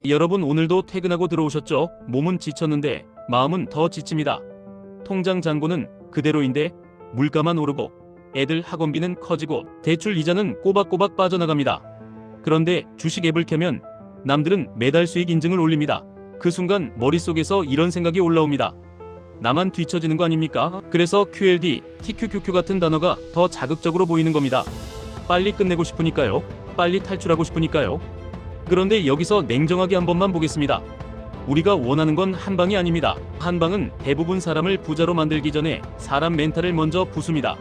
여러분 오늘도 퇴근하고 들어오셨죠? 몸은 지쳤는데 마음은 더 지칩니다. 통장 잔고는 그대로인데 물가만 오르고 애들 학원비는 커지고 대출 이자는 꼬박꼬박 빠져나갑니다. 그런데 주식 앱을 켜면 남들은 매달 수익 인증을 올립니다. 그 순간 머릿속에서 이런 생각이 올라옵니다. 나만 뒤처지는 거 아닙니까? 그래서 QLD, TQQQ 같은 단어가 더 자극적으로 보이는 겁니다. 빨리 끝내고 싶으니까요. 빨리 탈출하고 싶으니까요. 그런데 여기서 냉정하게 한 번만 보겠습니다. 우리가 원하는 건 한방이 아닙니다. 한방은 대부분 사람을 부자로 만들기 전에 사람 멘탈을 먼저 부숩니다.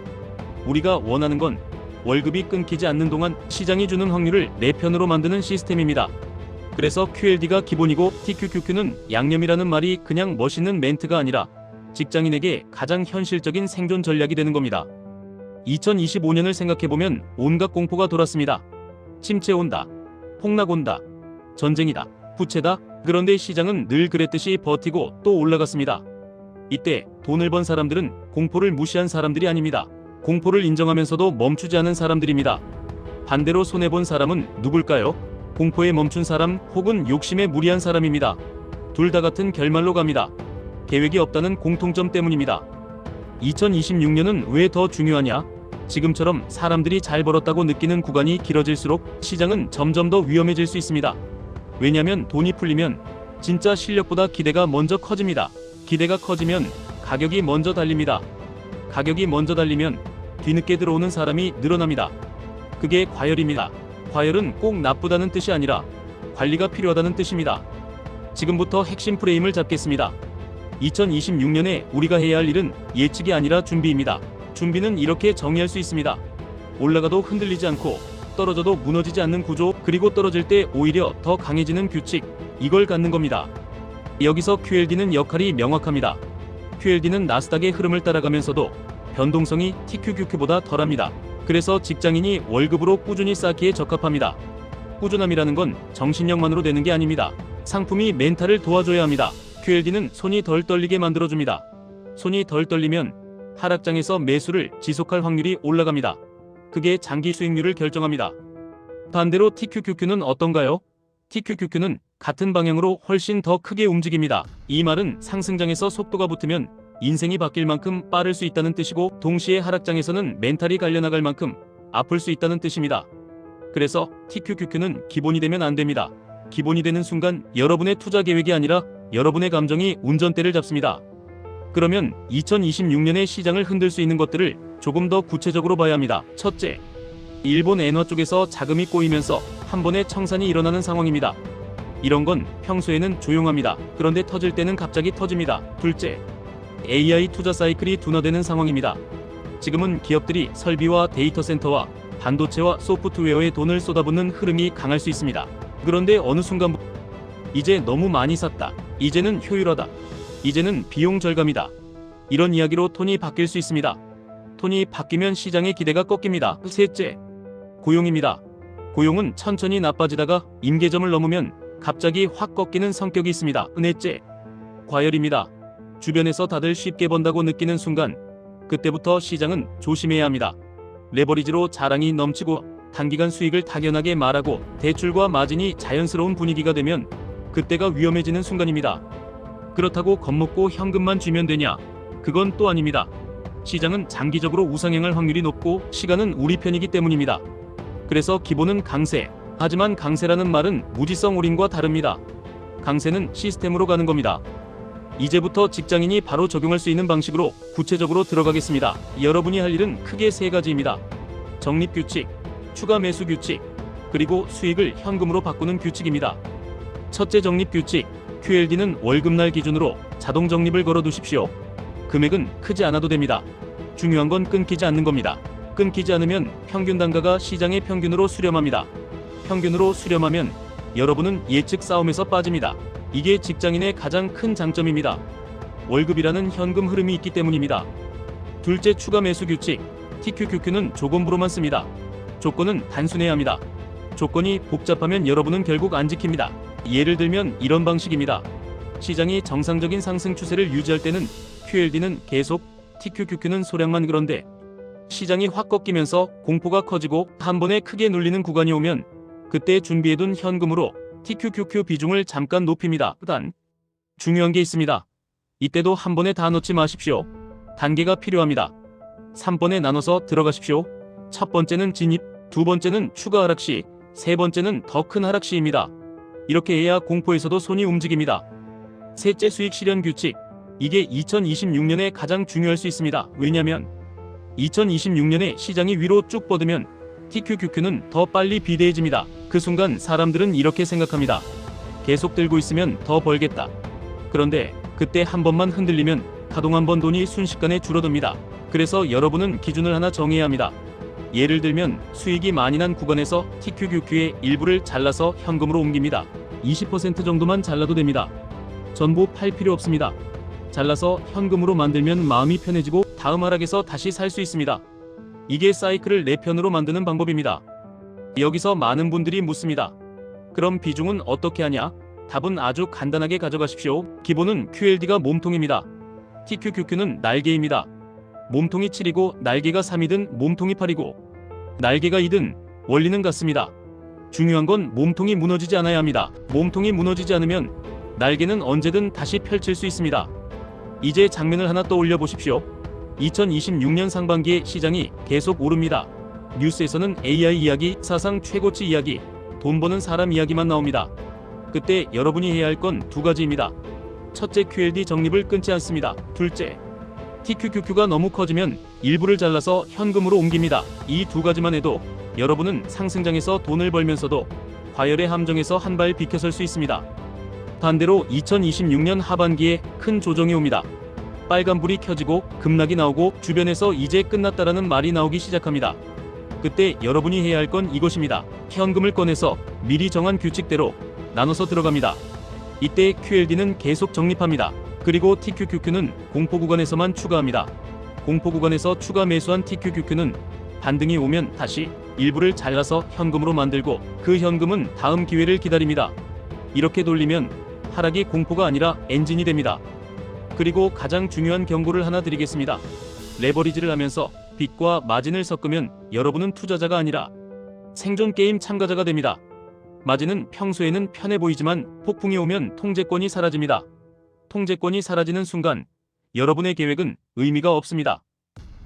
우리가 원하는 건 월급이 끊기지 않는 동안 시장이 주는 확률을 내 편으로 만드는 시스템입니다. 그래서 QLD가 기본이고 TQQQ는 양념이라는 말이 그냥 멋있는 멘트가 아니라 직장인에게 가장 현실적인 생존 전략이 되는 겁니다. 2025년을 생각해보면 온갖 공포가 돌았습니다. 침체 온다. 폭락 온다. 전쟁이다. 부채다. 그런데 시장은 늘 그랬듯이 버티고 또 올라갔습니다. 이때 돈을 번 사람들은 공포를 무시한 사람들이 아닙니다. 공포를 인정하면서도 멈추지 않은 사람들입니다. 반대로 손해본 사람은 누굴까요? 공포에 멈춘 사람 혹은 욕심에 무리한 사람입니다. 둘 다 같은 결말로 갑니다. 계획이 없다는 공통점 때문입니다. 2026년은 왜 더 중요하냐? 지금처럼 사람들이 잘 벌었다고 느끼는 구간이 길어질수록 시장은 점점 더 위험해질 수 있습니다. 왜냐면 돈이 풀리면 진짜 실력보다 기대가 먼저 커집니다. 기대가 커지면 가격이 먼저 달립니다. 가격이 먼저 달리면 뒤늦게 들어오는 사람이 늘어납니다. 그게 과열입니다. 과열은 꼭 나쁘다는 뜻이 아니라 관리가 필요하다는 뜻입니다. 지금부터 핵심 프레임을 잡겠습니다. 2026년에 우리가 해야 할 일은 예측이 아니라 준비입니다. 준비는 이렇게 정의할 수 있습니다. 올라가도 흔들리지 않고 떨어져도 무너지지 않는 구조, 그리고 떨어질 때 오히려 더 강해지는 규칙, 이걸 갖는 겁니다. 여기서 QLD는 역할이 명확합니다. QLD는 나스닥의 흐름을 따라가면서도 변동성이 TQQQ보다 덜합니다. 그래서 직장인이 월급으로 꾸준히 쌓기에 적합합니다. 꾸준함이라는 건 정신력만으로 되는 게 아닙니다. 상품이 멘탈을 도와줘야 합니다. QLD는 손이 덜 떨리게 만들어줍니다. 손이 덜 떨리면 하락장에서 매수를 지속할 확률이 올라갑니다. 그게 장기 수익률을 결정합니다. 반대로 TQQQ는 어떤가요? TQQQ는 같은 방향으로 훨씬 더 크게 움직입니다. 이 말은 상승장에서 속도가 붙으면 인생이 바뀔 만큼 빠를 수 있다는 뜻이고, 동시에 하락장에서는 멘탈이 갈려나갈 만큼 아플 수 있다는 뜻입니다. 그래서 TQQQ는 기본이 되면 안 됩니다. 기본이 되는 순간 여러분의 투자 계획이 아니라 여러분의 감정이 운전대를 잡습니다. 그러면 2026년의 시장을 흔들 수 있는 것들을 조금 더 구체적으로 봐야 합니다. 첫째, 일본 엔화 쪽에서 자금이 꼬이면서 한 번에 청산이 일어나는 상황입니다. 이런 건 평소에는 조용합니다. 그런데 터질 때는 갑자기 터집니다. 둘째, AI 투자 사이클이 둔화되는 상황입니다. 지금은 기업들이 설비와 데이터 센터와 반도체와 소프트웨어에 돈을 쏟아붓는 흐름이 강할 수 있습니다. 그런데 어느 순간부터 이제 너무 많이 샀다. 이제는 효율화다. 이제는 비용 절감이다. 이런 이야기로 톤이 바뀔 수 있습니다. 톤이 바뀌면 시장의 기대가 꺾입니다. 셋째, 고용입니다. 고용은 천천히 나빠지다가 임계점을 넘으면 갑자기 확 꺾이는 성격이 있습니다. 넷째, 과열입니다. 주변에서 다들 쉽게 번다고 느끼는 순간, 그때부터 시장은 조심해야 합니다. 레버리지로 자랑이 넘치고 단기간 수익을 당연하게 말하고 대출과 마진이 자연스러운 분위기가 되면 그때가 위험해지는 순간입니다. 그렇다고 겁먹고 현금만 쥐면 되냐? 그건 또 아닙니다. 시장은 장기적으로 우상향할 확률이 높고 시간은 우리 편이기 때문입니다. 그래서 기본은 강세. 하지만 강세라는 말은 무지성 올인과 다릅니다. 강세는 시스템으로 가는 겁니다. 이제부터 직장인이 바로 적용할 수 있는 방식으로 구체적으로 들어가겠습니다. 여러분이 할 일은 크게 세 가지입니다. 적립규칙, 추가 매수 규칙, 그리고 수익을 현금으로 바꾸는 규칙입니다. 첫째 적립규칙, QLD는 월급날 기준으로 자동 적립을 걸어두십시오. 금액은 크지 않아도 됩니다. 중요한 건 끊기지 않는 겁니다. 끊기지 않으면 평균 단가가 시장의 평균으로 수렴합니다. 평균으로 수렴하면 여러분은 예측 싸움에서 빠집니다. 이게 직장인의 가장 큰 장점입니다. 월급이라는 현금 흐름이 있기 때문입니다. 둘째 추가 매수 규칙, TQQQ는 조건부로만 씁니다. 조건은 단순해야 합니다. 조건이 복잡하면 여러분은 결국 안 지킵니다. 예를 들면 이런 방식입니다. 시장이 정상적인 상승 추세를 유지할 때는 QLD는 계속, TQQQ는 소량만. 그런데 시장이 확 꺾이면서 공포가 커지고 한 번에 크게 눌리는 구간이 오면 그때 준비해둔 현금으로 TQQQ 비중을 잠깐 높입니다. 단 중요한 게 있습니다. 이때도 한 번에 다 넣지 마십시오. 단계가 필요합니다. 3번에 나눠서 들어가십시오. 첫 번째는 진입, 두 번째는 추가 하락 시, 세 번째는 더 큰 하락 시입니다. 이렇게 해야 공포에서도 손이 움직입니다. 셋째, 수익 실현 규칙. 이게 2026년에 가장 중요할 수 있습니다. 왜냐면 2026년에 시장이 위로 쭉 뻗으면 TQQQ는 더 빨리 비대해집니다. 그 순간 사람들은 이렇게 생각합니다. 계속 들고 있으면 더 벌겠다. 그런데 그때 한 번만 흔들리면 가동한 번 돈이 순식간에 줄어듭니다. 그래서 여러분은 기준을 하나 정해야 합니다. 예를 들면 수익이 많이 난 구간에서 TQQQ의 일부를 잘라서 현금으로 옮깁니다. 20% 정도만 잘라도 됩니다. 전부 팔 필요 없습니다. 잘라서 현금으로 만들면 마음이 편해지고 다음 하락에서 다시 살 수 있습니다. 이게 사이클을 내 편으로 만드는 방법입니다. 여기서 많은 분들이 묻습니다. 그럼 비중은 어떻게 하냐? 답은 아주 간단하게 가져가십시오. 기본은 QLD가 몸통입니다. TQQQ는 날개입니다. 몸통이 7이고 날개가 3이든 몸통이 8이고 날개가 2든 원리는 같습니다. 중요한 건 몸통이 무너지지 않아야 합니다. 몸통이 무너지지 않으면 날개는 언제든 다시 펼칠 수 있습니다. 이제 장면을 하나 떠올려 보십시오. 2026년 상반기에 시장이 계속 오릅니다. 뉴스에서는 AI 이야기, 사상 최고치 이야기, 돈 버는 사람 이야기만 나옵니다. 그때 여러분이 해야 할 건 두 가지입니다. 첫째, QLD 적립을 끊지 않습니다. 둘째, TQQQ가 너무 커지면 일부를 잘라서 현금으로 옮깁니다. 이 두 가지만 해도 여러분은 상승장에서 돈을 벌면서도 과열의 함정에서 한 발 비켜설 수 있습니다. 반대로 2026년 하반기에 큰 조정이 옵니다. 빨간불이 켜지고 급락이 나오고 주변에서 이제 끝났다라는 말이 나오기 시작합니다. 그때 여러분이 해야 할 건 이것입니다. 현금을 꺼내서 미리 정한 규칙대로 나눠서 들어갑니다. 이때 QLD는 계속 적립합니다. 그리고 TQQQ는 공포 구간에서만 추가합니다. 공포 구간에서 추가 매수한 TQQQ는 반등이 오면 다시 일부를 잘라서 현금으로 만들고 그 현금은 다음 기회를 기다립니다. 이렇게 돌리면 하락이 공포가 아니라 엔진이 됩니다. 그리고 가장 중요한 경고를 하나 드리겠습니다. 레버리지를 하면서 빚과 마진을 섞으면 여러분은 투자자가 아니라 생존 게임 참가자가 됩니다. 마진은 평소에는 편해 보이지만 폭풍이 오면 통제권이 사라집니다. 통제권이 사라지는 순간 여러분의 계획은 의미가 없습니다.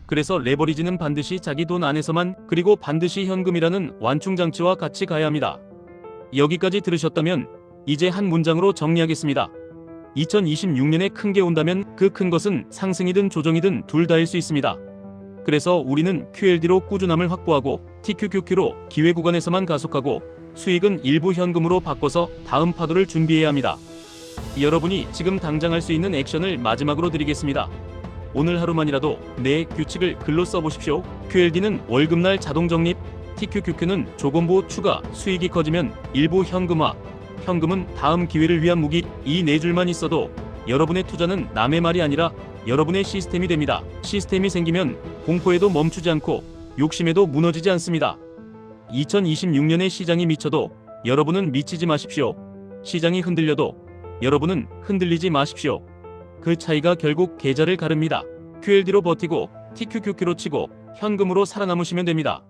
그래서 레버리지는 반드시 자기 돈 안에서만, 그리고 반드시 현금이라는 완충장치와 같이 가야 합니다. 여기까지 들으셨다면 이제 한 문장으로 정리하겠습니다. 2026년에 큰 게 온다면 그 큰 것은 상승이든 조정이든 둘 다일 수 있습니다. 그래서 우리는 QLD로 꾸준함을 확보하고 TQQQ로 기회 구간에서만 가속하고 수익은 일부 현금으로 바꿔서 다음 파도를 준비해야 합니다. 여러분이 지금 당장 할 수 있는 액션을 마지막으로 드리겠습니다. 오늘 하루만이라도 내 규칙을 글로 써보십시오. QLD는 월급날 자동 적립, TQQQ는 조건부 추가, 수익이 커지면 일부 현금화, 현금은 다음 기회를 위한 무기. 이 네 줄만 있어도 여러분의 투자는 남의 말이 아니라 여러분의 시스템이 됩니다. 시스템이 생기면 공포에도 멈추지 않고 욕심에도 무너지지 않습니다. 2026년에 시장이 미쳐도 여러분은 미치지 마십시오. 시장이 흔들려도 여러분은 흔들리지 마십시오. 그 차이가 결국 계좌를 가릅니다. QLD로 버티고 TQQQ로 치고 현금으로 살아남으시면 됩니다.